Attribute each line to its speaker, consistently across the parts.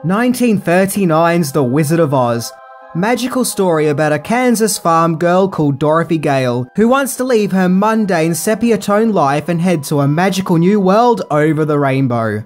Speaker 1: 1939's The Wizard of Oz. Magical story about a Kansas farm girl called Dorothy Gale, who wants to leave her mundane sepia-tone life and head to a magical new world over the rainbow.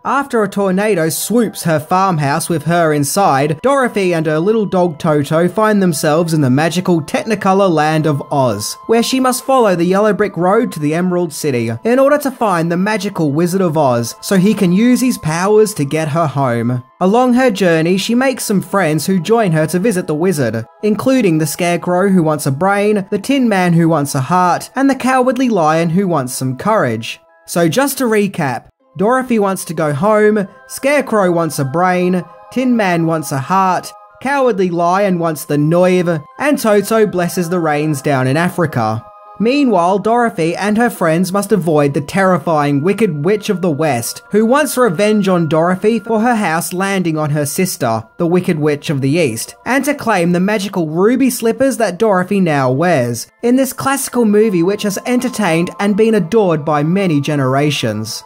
Speaker 1: After a tornado swoops her farmhouse with her inside, Dorothy and her little dog Toto find themselves in the magical Technicolor land of Oz, where she must follow the yellow brick road to the Emerald City in order to find the magical Wizard of Oz so he can use his powers to get her home. Along her journey, she makes some friends who join her to visit the wizard, including the Scarecrow who wants a brain, the Tin Man who wants a heart, and the Cowardly Lion who wants some courage. So just to recap, Dorothy wants to go home, Scarecrow wants a brain, Tin Man wants a heart, Cowardly Lion wants the Noive, and Toto blesses the rains down in Africa. Meanwhile, Dorothy and her friends must avoid the terrifying Wicked Witch of the West, who wants revenge on Dorothy for her house landing on her sister, the Wicked Witch of the East, and to claim the magical ruby slippers that Dorothy now wears, in this classical movie which has entertained and been adored by many generations.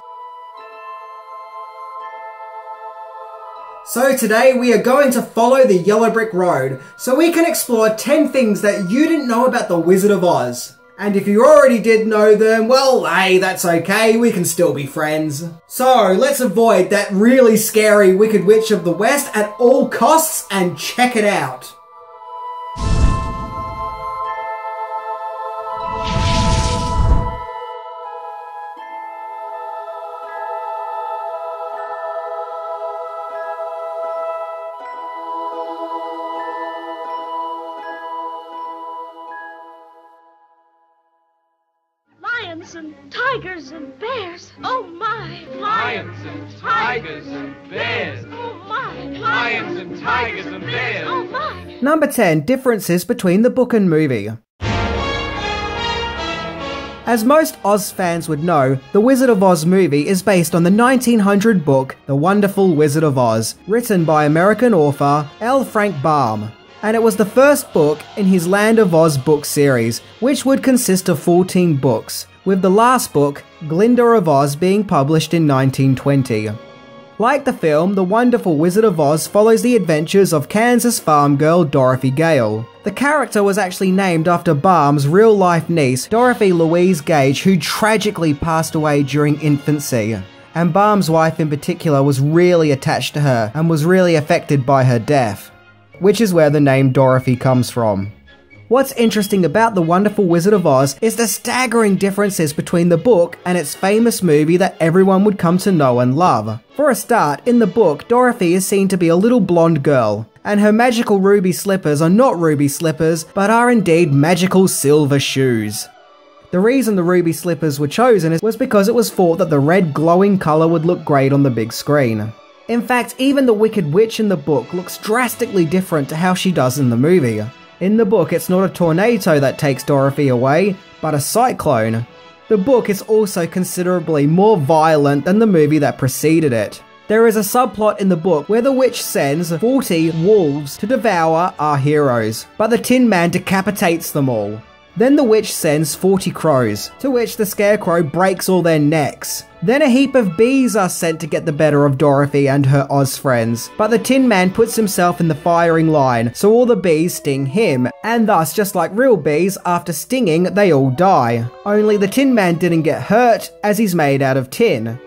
Speaker 1: So today we are going to follow the yellow brick road so we can explore 10 things that you didn't know about the Wizard of Oz. And if you already did know them, well, hey, that's okay, we can still be friends. So let's avoid that really scary Wicked Witch of the West at all costs and check it out.
Speaker 2: Lions and tigers and bears. Oh my!
Speaker 3: Lions and tigers and bears.
Speaker 2: Oh my!
Speaker 3: Lions and tigers and bears.
Speaker 2: Oh my!
Speaker 1: Number 10. Differences between the book and movie. As most Oz fans would know, the Wizard of Oz movie is based on the 1900 book The Wonderful Wizard of Oz, written by American author L. Frank Baum. And it was the first book in his Land of Oz book series, which would consist of 14 books, with the last book, Glinda of Oz, being published in 1920. Like the film, The Wonderful Wizard of Oz follows the adventures of Kansas farm girl Dorothy Gale. The character was actually named after Baum's real-life niece, Dorothy Louise Gage, who tragically passed away during infancy. And Baum's wife in particular was really attached to her and was really affected by her death, which is where the name Dorothy comes from. What's interesting about The Wonderful Wizard of Oz is the staggering differences between the book and its famous movie that everyone would come to know and love. For a start, in the book, Dorothy is seen to be a little blonde girl, and her magical ruby slippers are not ruby slippers, but are indeed magical silver shoes. The reason the ruby slippers were chosen was because it was thought that the red glowing colour would look great on the big screen. In fact, even the Wicked Witch in the book looks drastically different to how she does in the movie. In the book, it's not a tornado that takes Dorothy away, but a cyclone. The book is also considerably more violent than the movie that preceded it. There is a subplot in the book where the witch sends 40 wolves to devour our heroes, but the Tin Man decapitates them all. Then the witch sends 40 crows, to which the Scarecrow breaks all their necks. Then a heap of bees are sent to get the better of Dorothy and her Oz friends, but the Tin Man puts himself in the firing line, so all the bees sting him, and thus, just like real bees, after stinging, they all die. Only the Tin Man didn't get hurt, as he's made out of tin,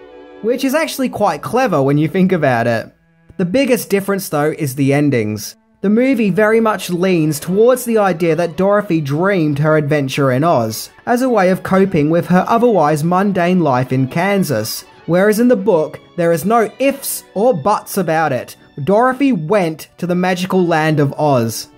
Speaker 1: which is actually quite clever when you think about it. The biggest difference though is the endings. The movie very much leans towards the idea that Dorothy dreamed her adventure in Oz, as a way of coping with her otherwise mundane life in Kansas, whereas in the book, there is no ifs or buts about it. Dorothy went to the magical land of Oz.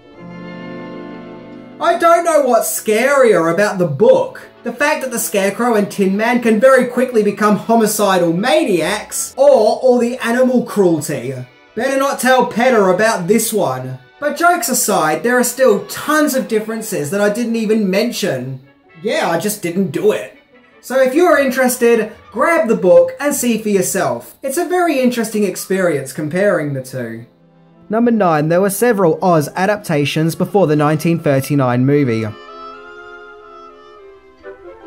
Speaker 1: I don't know what's scarier about the book. The fact that the Scarecrow and Tin Man can very quickly become homicidal maniacs, or all the animal cruelty. Better not tell Petter about this one. But jokes aside, there are still tons of differences that I didn't even mention. Yeah, I just didn't do it. So if you're interested, grab the book and see for yourself. It's a very interesting experience comparing the two. Number 9. There were several Oz adaptations before the 1939 movie.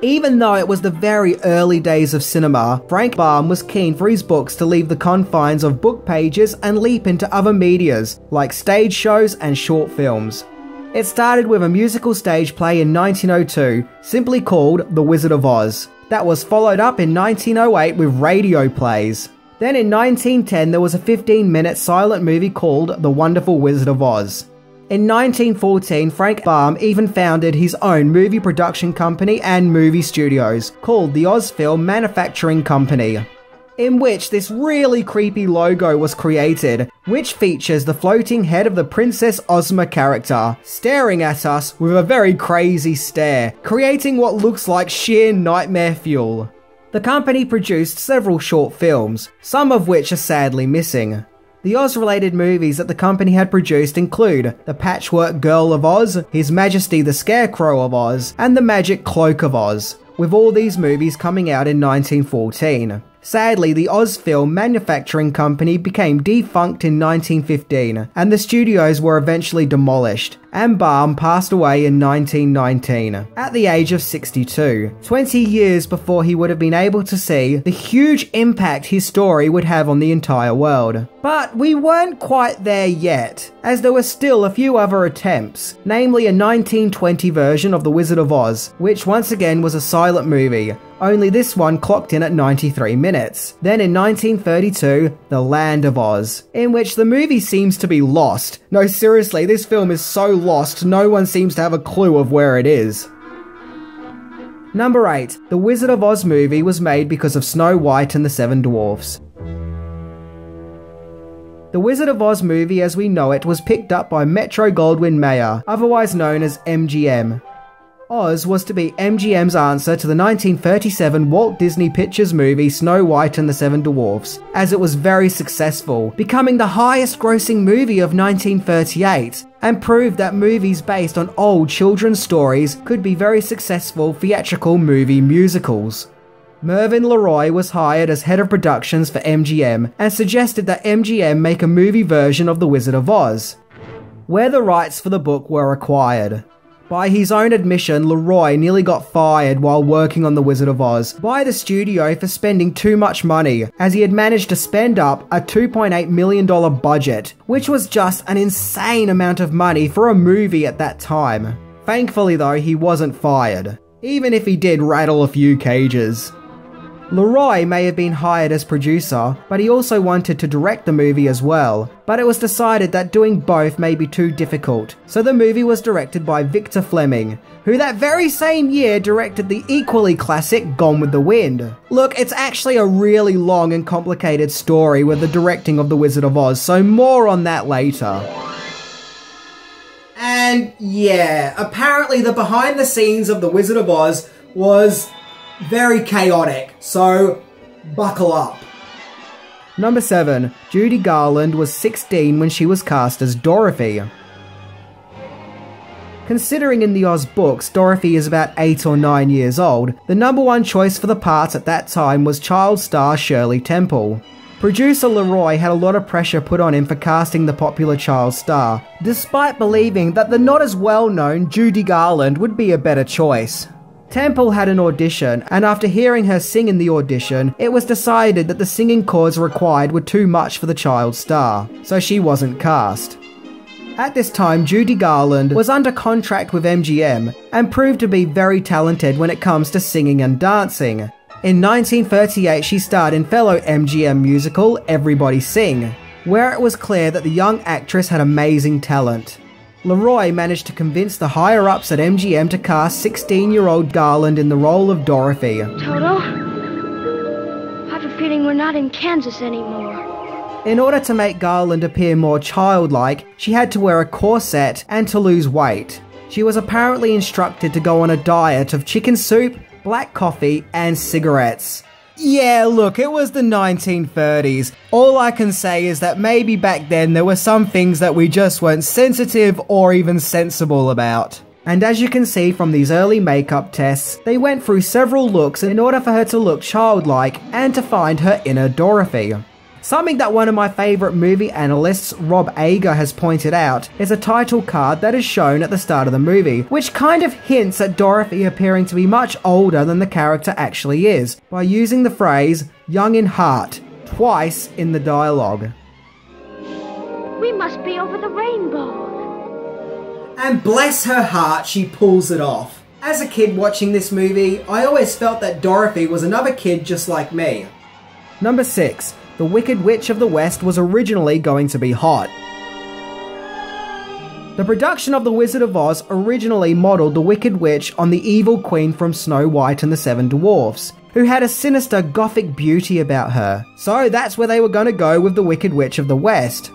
Speaker 1: Even though it was the very early days of cinema, Frank Baum was keen for his books to leave the confines of book pages and leap into other medias, like stage shows and short films. It started with a musical stage play in 1902, simply called The Wizard of Oz. That was followed up in 1908 with radio plays. Then in 1910 there was a 15-minute silent movie called The Wonderful Wizard of Oz. In 1914, Frank Baum even founded his own movie production company and movie studios, called the Oz Film Manufacturing Company, in which this really creepy logo was created, which features the floating head of the Princess Ozma character, staring at us with a very crazy stare, creating what looks like sheer nightmare fuel. The company produced several short films, some of which are sadly missing. The Oz-related movies that the company had produced include The Patchwork Girl of Oz, His Majesty the Scarecrow of Oz, and The Magic Cloak of Oz, with all these movies coming out in 1914. Sadly, the Oz Film Manufacturing Company became defunct in 1915, and the studios were eventually demolished, and Baum passed away in 1919, at the age of 62, 20 years before he would have been able to see the huge impact his story would have on the entire world. But we weren't quite there yet, as there were still a few other attempts, namely a 1920 version of The Wizard of Oz, which once again was a silent movie, only this one clocked in at 93 minutes. Then in 1932, The Land of Oz, in which the movie seems to be lost. No, seriously, this film is so lost, no one seems to have a clue of where it is. Number 8. The Wizard of Oz movie was made because of Snow White and the Seven Dwarfs. The Wizard of Oz movie as we know it was picked up by Metro-Goldwyn-Mayer, otherwise known as MGM. Oz was to be MGM's answer to the 1937 Walt Disney Pictures movie Snow White and the Seven Dwarfs, as it was very successful, becoming the highest grossing movie of 1938, and proved that movies based on old children's stories could be very successful theatrical movie musicals. Mervyn LeRoy was hired as head of productions for MGM and suggested that MGM make a movie version of The Wizard of Oz, where the rights for the book were acquired. By his own admission, LeRoy nearly got fired while working on The Wizard of Oz by the studio for spending too much money, as he had managed to spend up a $2.8 million budget, which was just an insane amount of money for a movie at that time. Thankfully though, he wasn't fired, even if he did rattle a few cages. LeRoy may have been hired as producer, but he also wanted to direct the movie as well, but it was decided that doing both may be too difficult, so the movie was directed by Victor Fleming, who that very same year directed the equally classic Gone with the Wind. Look, it's actually a really long and complicated story with the directing of The Wizard of Oz, so more on that later. And yeah, apparently the behind the scenes of The Wizard of Oz was very chaotic, so buckle up. Number 7. Judy Garland was 16 when she was cast as Dorothy. Considering in the Oz books Dorothy is about 8 or 9 years old, the number one choice for the part at that time was child star Shirley Temple. Producer LeRoy had a lot of pressure put on him for casting the popular child star, despite believing that the not as well known Judy Garland would be a better choice. Temple had an audition, and after hearing her sing in the audition, it was decided that the singing chords required were too much for the child star, so she wasn't cast. At this time, Judy Garland was under contract with MGM, and proved to be very talented when it comes to singing and dancing. In 1938, she starred in fellow MGM musical Everybody Sing, where it was clear that the young actress had amazing talent. LeRoy managed to convince the higher-ups at MGM to cast 16-year-old Garland in the role of Dorothy.
Speaker 2: Toto, I have a feeling we're not in Kansas anymore.
Speaker 1: In order to make Garland appear more childlike, she had to wear a corset and to lose weight. She was apparently instructed to go on a diet of chicken soup, black coffee, and cigarettes. Yeah, look, it was the 1930s. All I can say is that maybe back then there were some things that we just weren't sensitive or even sensible about. And as you can see from these early makeup tests, they went through several looks in order for her to look childlike and to find her inner Dorothy. Something that one of my favourite movie analysts, Rob Ager, has pointed out is a title card that is shown at the start of the movie, which kind of hints at Dorothy appearing to be much older than the character actually is, by using the phrase, young in heart, twice in the dialogue.
Speaker 2: We must be over the rainbow.
Speaker 1: And bless her heart, she pulls it off. As a kid watching this movie, I always felt that Dorothy was another kid just like me. Number 6. The Wicked Witch of the West was originally going to be hot. The production of The Wizard of Oz originally modelled the Wicked Witch on the evil queen from Snow White and the Seven Dwarfs, who had a sinister gothic beauty about her. So that's where they were going to go with the Wicked Witch of the West.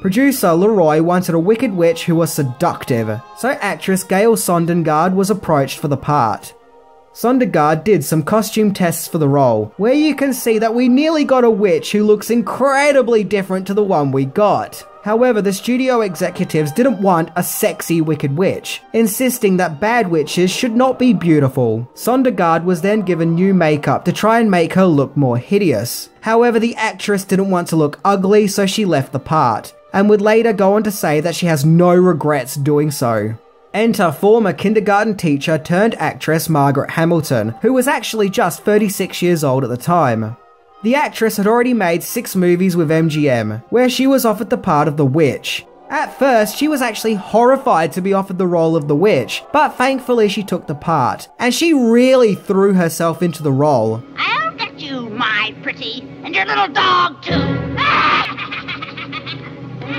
Speaker 1: Producer Leroy wanted a wicked witch who was seductive, so actress Gail Sondergaard was approached for the part. Sondergaard did some costume tests for the role, where you can see that we nearly got a witch who looks incredibly different to the one we got. However, the studio executives didn't want a sexy wicked witch, insisting that bad witches should not be beautiful. Sondergaard was then given new makeup to try and make her look more hideous. However, the actress didn't want to look ugly, so she left the part, and would later go on to say that she has no regrets doing so. Enter former kindergarten teacher turned actress Margaret Hamilton, who was actually just 36 years old at the time. The actress had already made 6 movies with MGM, where she was offered the part of the witch. At first, she was actually horrified to be offered the role of the witch, but thankfully she took the part, and she really threw herself into the role.
Speaker 4: I'll get you, my pretty, and your little dog too.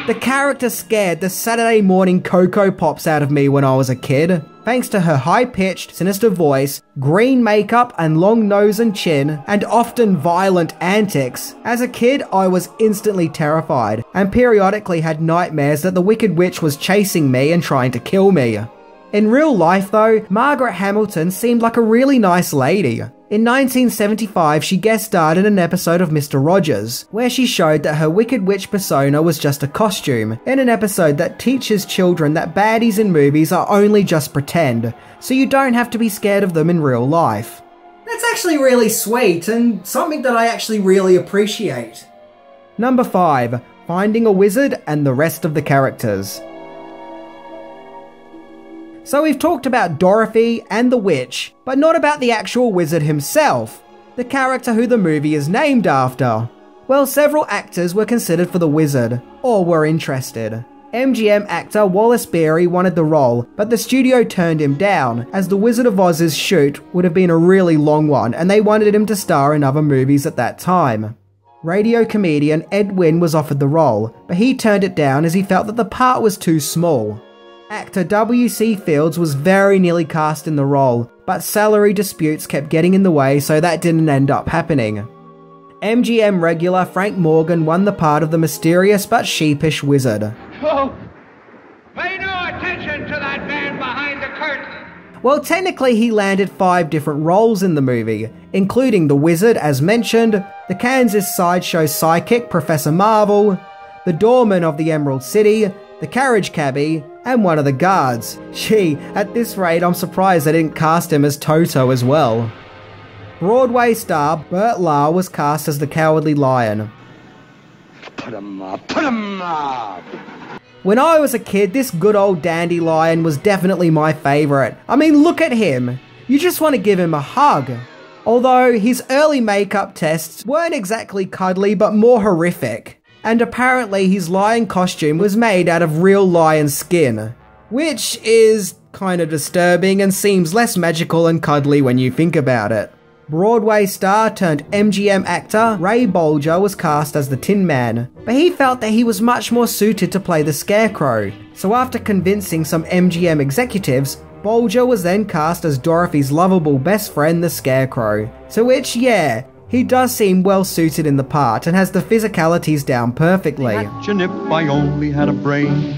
Speaker 1: The character scared the Saturday morning Cocoa Pops out of me when I was a kid. Thanks to her high-pitched, sinister voice, green makeup and long nose and chin, and often violent antics, as a kid I was instantly terrified, and periodically had nightmares that the Wicked Witch was chasing me and trying to kill me. In real life though, Margaret Hamilton seemed like a really nice lady. In 1975, she guest starred in an episode of Mr. Rogers, where she showed that her Wicked Witch persona was just a costume, in an episode that teaches children that baddies in movies are only just pretend, so you don't have to be scared of them in real life. That's actually really sweet, and something that I actually really appreciate. Number 5. Finding a Wizard and the rest of the characters. So we've talked about Dorothy and the witch, but not about the actual wizard himself, the character who the movie is named after. Well, several actors were considered for the wizard, or were interested. MGM actor Wallace Beery wanted the role, but the studio turned him down, as the Wizard of Oz's shoot would have been a really long one, and they wanted him to star in other movies at that time. Radio comedian Ed Wynn was offered the role, but he turned it down as he felt that the part was too small. Actor W.C. Fields was very nearly cast in the role, but salary disputes kept getting in the way, so that didn't end up happening. MGM regular Frank Morgan won the part of the mysterious but sheepish wizard.
Speaker 3: Oh, pay no attention to that man behind the curtain.
Speaker 1: Well, technically he landed 5 different roles in the movie, including the wizard as mentioned, the Kansas sideshow psychic Professor Marvel, the doorman of the Emerald City, the carriage cabbie, and one of the guards. Gee, at this rate I'm surprised they didn't cast him as Toto as well. Broadway star Burt Lahr was cast as the Cowardly Lion.
Speaker 5: Put 'em up, put 'em up!
Speaker 1: When I was a kid, this good old dandelion was definitely my favourite. I mean, look at him. You just want to give him a hug. Although his early makeup tests weren't exactly cuddly, but more horrific. And apparently his lion costume was made out of real lion skin, which is kind of disturbing and seems less magical and cuddly when you think about it. Broadway star turned MGM actor Ray Bolger was cast as the Tin Man, but he felt that he was much more suited to play the Scarecrow, so after convincing some MGM executives, Bolger was then cast as Dorothy's lovable best friend the Scarecrow, to which, yeah, he does seem well suited in the part and has the physicalities down perfectly.
Speaker 5: Imagine if I only had a brain.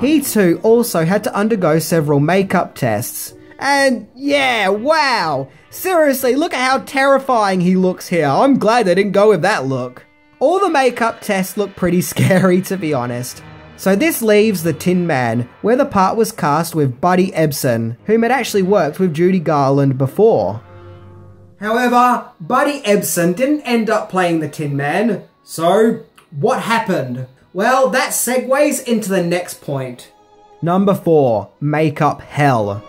Speaker 1: He too also had to undergo several makeup tests. And yeah, wow! Seriously, look at how terrifying he looks here. I'm glad they didn't go with that look. All the makeup tests look pretty scary, to be honest. So this leaves the Tin Man, where the part was cast with Buddy Ebsen, whom had actually worked with Judy Garland before. However, Buddy Ebsen didn't end up playing the Tin Man, so what happened? Well, that segues into the next point. Number 4. Makeup hell.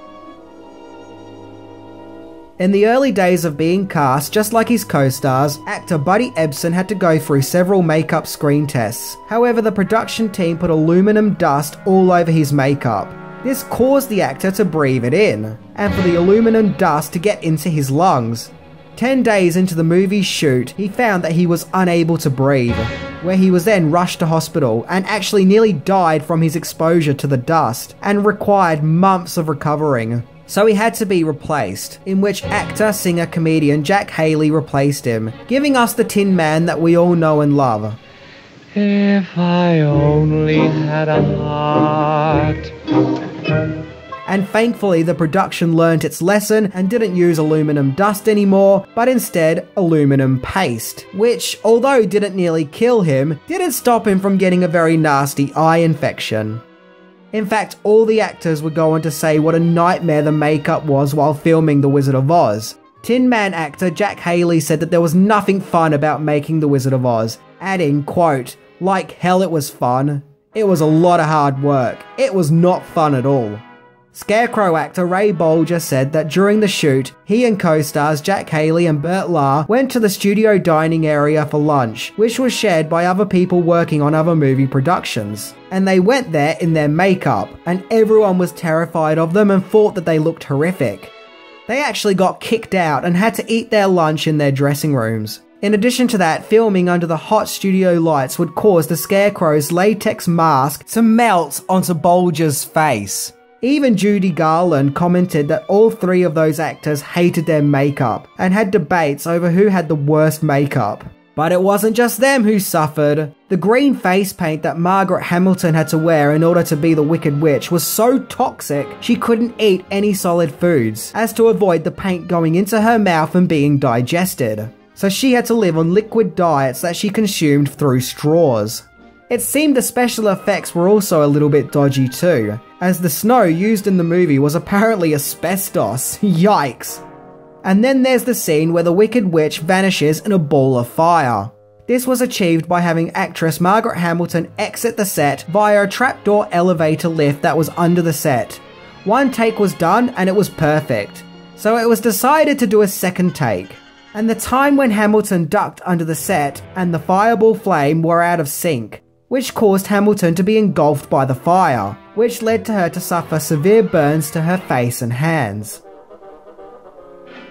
Speaker 1: In the early days of being cast, just like his co-stars, actor Buddy Ebsen had to go through several makeup screen tests. However, the production team put aluminum dust all over his makeup. This caused the actor to breathe it in, and for the aluminum dust to get into his lungs. 10 days into the movie's shoot, he found that he was unable to breathe, where he was then rushed to hospital and actually nearly died from his exposure to the dust, and required months of recovering. So he had to be replaced, in which actor, singer, comedian Jack Haley replaced him, giving us the Tin Man that we all know and love.
Speaker 6: If I only had a heart.
Speaker 1: And thankfully the production learnt its lesson and didn't use aluminum dust anymore, but instead aluminum paste, which, although didn't nearly kill him, didn't stop him from getting a very nasty eye infection. In fact, all the actors would go on to say what a nightmare the makeup was while filming The Wizard of Oz. Tin Man actor Jack Haley said that there was nothing fun about making The Wizard of Oz, adding, quote, "Like hell it was fun. It was a lot of hard work. It was not fun at all." Scarecrow actor Ray Bolger said that during the shoot, he and co-stars Jack Haley and Burt Lahr went to the studio dining area for lunch, which was shared by other people working on other movie productions. And they went there in their makeup, and everyone was terrified of them and thought that they looked horrific. They actually got kicked out and had to eat their lunch in their dressing rooms. In addition to that, filming under the hot studio lights would cause the Scarecrow's latex mask to melt onto Bolger's face. Even Judy Garland commented that all 3 of those actors hated their makeup and had debates over who had the worst makeup. But it wasn't just them who suffered. The green face paint that Margaret Hamilton had to wear in order to be the Wicked Witch was so toxic she couldn't eat any solid foods, as to avoid the paint going into her mouth and being digested. So she had to live on liquid diets that she consumed through straws. It seemed the special effects were also a little bit dodgy too, as the snow used in the movie was apparently asbestos. Yikes. And then there's the scene where the Wicked Witch vanishes in a ball of fire. This was achieved by having actress Margaret Hamilton exit the set via a trapdoor elevator lift that was under the set. One take was done and it was perfect, so it was decided to do a second take. And the time when Hamilton ducked under the set and the fireball flame were out of sync, which caused Hamilton to be engulfed by the fire, which led to her to suffer severe burns to her face and hands.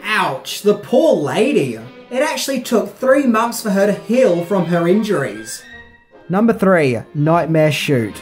Speaker 1: Ouch, the poor lady. It actually took 3 months for her to heal from her injuries. Number 3, Nightmare Shoot.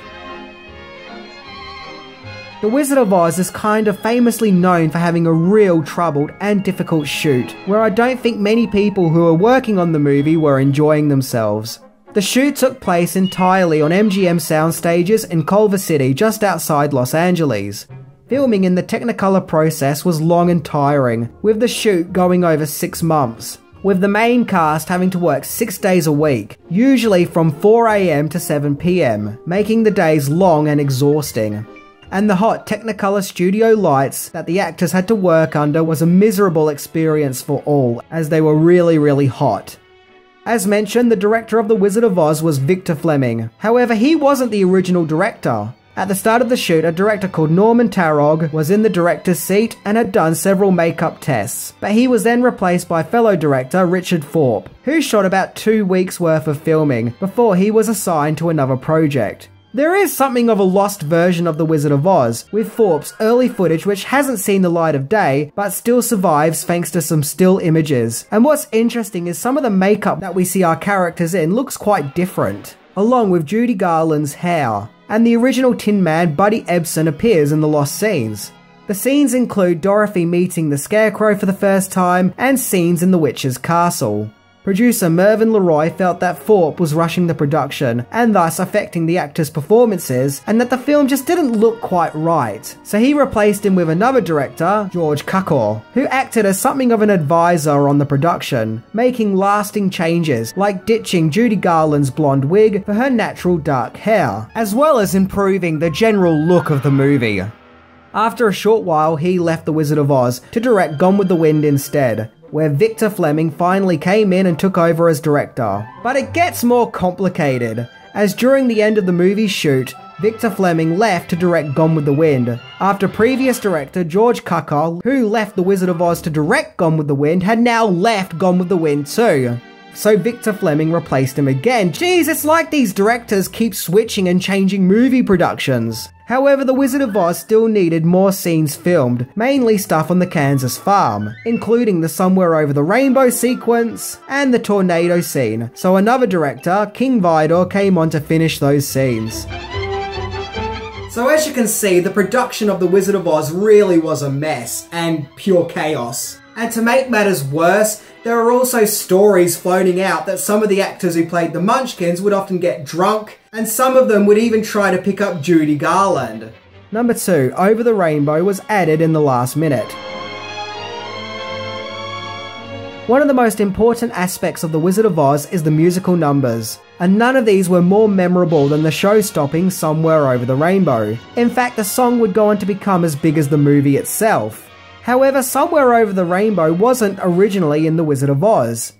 Speaker 1: The Wizard of Oz is kind of famously known for having a real troubled and difficult shoot, where I don't think many people who were working on the movie were enjoying themselves. The shoot took place entirely on MGM sound stages in Culver City, just outside Los Angeles. Filming in the Technicolor process was long and tiring, with the shoot going over 6 months, with the main cast having to work 6 days a week, usually from 4 AM to 7 PM, making the days long and exhausting. And the hot Technicolor studio lights that the actors had to work under was a miserable experience for all, as they were really hot. As mentioned, the director of The Wizard of Oz was Victor Fleming. However, he wasn't the original director. At the start of the shoot, a director called Norman Tarog was in the director's seat and had done several makeup tests, but he was then replaced by fellow director Richard Thorpe, who shot about 2 weeks worth of filming before he was assigned to another project. There is something of a lost version of The Wizard of Oz, with Thorpe's early footage which hasn't seen the light of day, but still survives thanks to some still images. And what's interesting is some of the makeup that we see our characters in looks quite different, along with Judy Garland's hair. And the original Tin Man, Buddy Ebsen, appears in the lost scenes. The scenes include Dorothy meeting the Scarecrow for the first time, and scenes in the Witch's Castle. Producer Mervyn LeRoy felt that Thorpe was rushing the production, and thus affecting the actors' performances, and that the film just didn't look quite right. So he replaced him with another director, George Cukor, who acted as something of an advisor on the production, making lasting changes, like ditching Judy Garland's blonde wig for her natural dark hair, as well as improving the general look of the movie. After a short while, he left The Wizard of Oz to direct Gone with the Wind instead, where Victor Fleming finally came in and took over as director. But it gets more complicated, as during the end of the movie's shoot, Victor Fleming left to direct Gone with the Wind, after previous director George Cukor, who left The Wizard of Oz to direct Gone with the Wind, had now left Gone with the Wind too. So Victor Fleming replaced him again. Jeez, it's like these directors keep switching and changing movie productions. However, The Wizard of Oz still needed more scenes filmed, mainly stuff on the Kansas farm, including the Somewhere Over the Rainbow sequence and the tornado scene. So another director, King Vidor, came on to finish those scenes. So as you can see, the production of The Wizard of Oz really was a mess and pure chaos. And to make matters worse, there are also stories floating out that some of the actors who played the Munchkins would often get drunk, and some of them would even try to pick up Judy Garland. Number 2, Over the Rainbow was added in the last minute. One of the most important aspects of The Wizard of Oz is the musical numbers, and none of these were more memorable than the show-stopping Somewhere Over the Rainbow. In fact, the song would go on to become as big as the movie itself. However, Somewhere Over the Rainbow wasn't originally in The Wizard of Oz.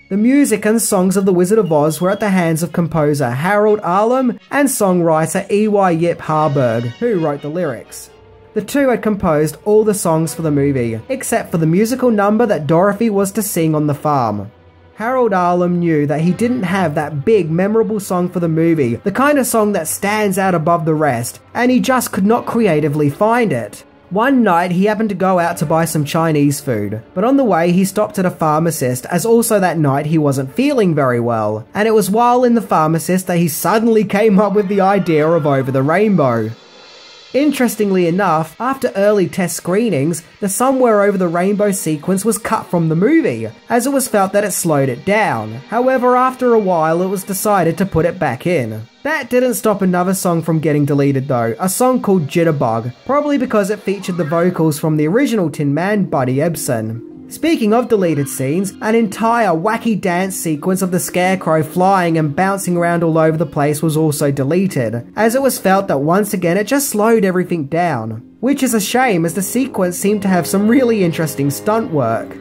Speaker 1: The music and songs of The Wizard of Oz were at the hands of composer Harold Arlen and songwriter E.Y. Yip Harburg, who wrote the lyrics. The two had composed all the songs for the movie, except for the musical number that Dorothy was to sing on the farm. Harold Arlen knew that he didn't have that big, memorable song for the movie, the kind of song that stands out above the rest, and he just could not creatively find it. One night, he happened to go out to buy some Chinese food, but on the way he stopped at a pharmacist, as also that night he wasn't feeling very well, and it was while in the pharmacist that he suddenly came up with the idea of Over the Rainbow. Interestingly enough, after early test screenings, the Somewhere Over the Rainbow sequence was cut from the movie, as it was felt that it slowed it down. However, after a while it was decided to put it back in. That didn't stop another song from getting deleted though, a song called Jitterbug, probably because it featured the vocals from the original Tin Man, Buddy Ebsen. Speaking of deleted scenes, an entire wacky dance sequence of the Scarecrow flying and bouncing around all over the place was also deleted, as it was felt that once again it just slowed everything down. Which is a shame, as the sequence seemed to have some really interesting stunt work.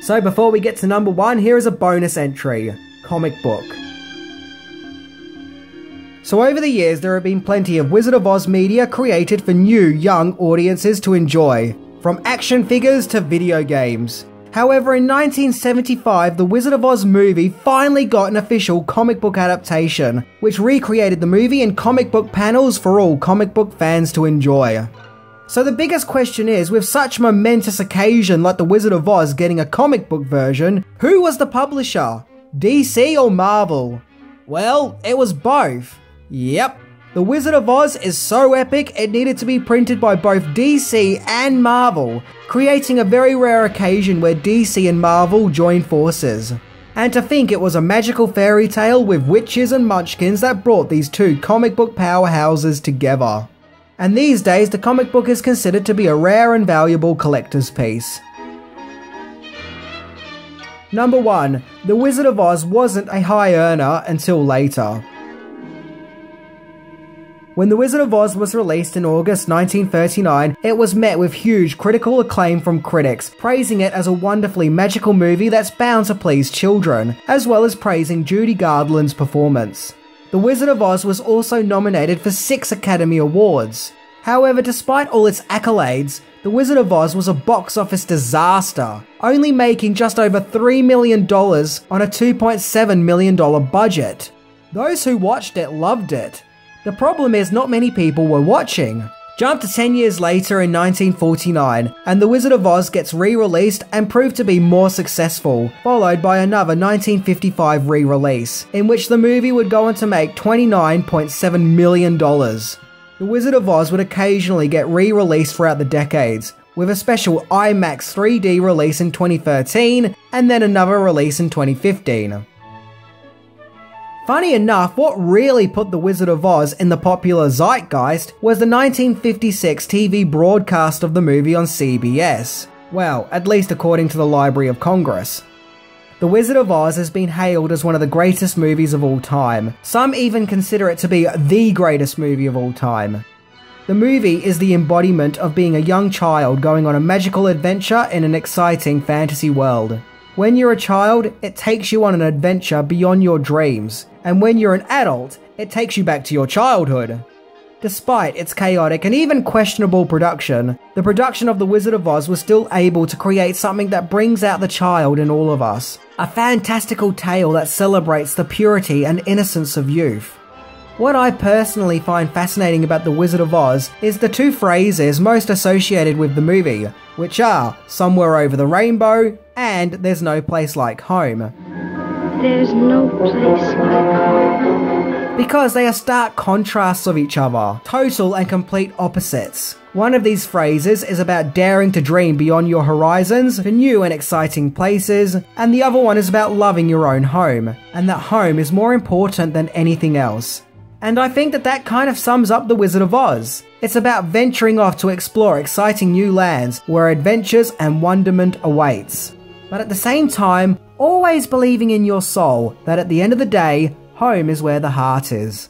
Speaker 1: So before we get to number 1, here is a bonus entry: comic book. So over the years there have been plenty of Wizard of Oz media created for new, young audiences to enjoy, from action figures to video games. However, in 1975, the Wizard of Oz movie finally got an official comic book adaptation, which recreated the movie in comic book panels for all comic book fans to enjoy. So the biggest question is, with such a momentous occasion like the Wizard of Oz getting a comic book version, who was the publisher? DC or Marvel? Well, it was both. Yep. The Wizard of Oz is so epic it needed to be printed by both DC and Marvel, creating a very rare occasion where DC and Marvel joined forces. And to think it was a magical fairy tale with witches and munchkins that brought these two comic book powerhouses together. And these days the comic book is considered to be a rare and valuable collector's piece. Number 1. The Wizard of Oz wasn't a high earner until later. When The Wizard of Oz was released in August 1939, it was met with huge critical acclaim from critics, praising it as a wonderfully magical movie that's bound to please children, as well as praising Judy Garland's performance. The Wizard of Oz was also nominated for 6 Academy Awards. However, despite all its accolades, The Wizard of Oz was a box office disaster, only making just over $3 million on a $2.7 million budget. Those who watched it loved it. The problem is not many people were watching. Jump to 10 years later in 1949, and The Wizard of Oz gets re-released and proved to be more successful, followed by another 1955 re-release, in which the movie would go on to make $29.7 million. The Wizard of Oz would occasionally get re-released throughout the decades, with a special IMAX 3D release in 2013, and then another release in 2015. Funny enough, what really put The Wizard of Oz in the popular zeitgeist was the 1956 TV broadcast of the movie on CBS. Well, at least according to the Library of Congress. The Wizard of Oz has been hailed as one of the greatest movies of all time. Some even consider it to be the greatest movie of all time. The movie is the embodiment of being a young child going on a magical adventure in an exciting fantasy world. When you're a child, it takes you on an adventure beyond your dreams, and when you're an adult, it takes you back to your childhood. Despite its chaotic and even questionable production, the production of The Wizard of Oz was still able to create something that brings out the child in all of us. A fantastical tale that celebrates the purity and innocence of youth. What I personally find fascinating about The Wizard of Oz is the two phrases most associated with the movie, which are "somewhere over the rainbow" and "there's no place like home."
Speaker 2: There's no place like home.
Speaker 1: Because they are stark contrasts of each other, total and complete opposites. One of these phrases is about daring to dream beyond your horizons to new and exciting places, and the other one is about loving your own home, and that home is more important than anything else. And I think that kind of sums up The Wizard of Oz. It's about venturing off to explore exciting new lands where adventures and wonderment awaits. But at the same time, always believing in your soul that at the end of the day, home is where the heart is.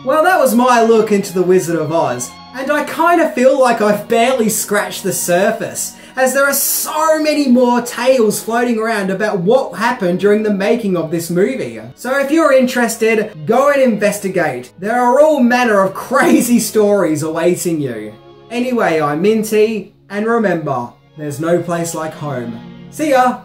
Speaker 1: Well, that was my look into The Wizard of Oz, and I kind of feel like I've barely scratched the surface, as there are so many more tales floating around about what happened during the making of this movie. So if you're interested, go and investigate. There are all manner of crazy stories awaiting you. Anyway, I'm Minty, and remember, there's no place like home. See ya!